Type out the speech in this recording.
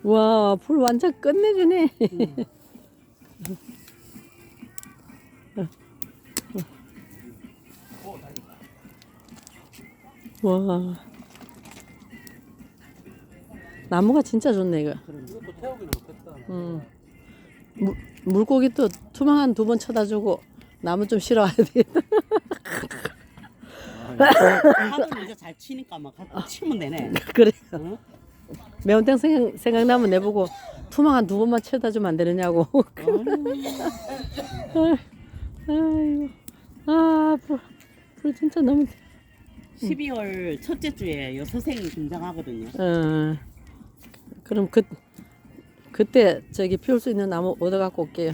와, 불 완전 끝내주네. 와, 나무가 진짜 좋네, 이거. 이것도 태우기는 좋겠다. 물고기 또 투망한 2번 쳐다주고, 나무 좀 실어와야 되겠다. 하도 이제 잘 치니까 막 갖고 치면 되네. 그래. 응? 매운탕 생각나면 내보고, 투망한 2번만 쳐다주면 안 되느냐고. 아이고. 아, 불 진짜 너무. 12월 첫째 주에 여서생이 등장하거든요. 그럼 그때 저기 피울 수 있는 나무 얻어갖고 올게요.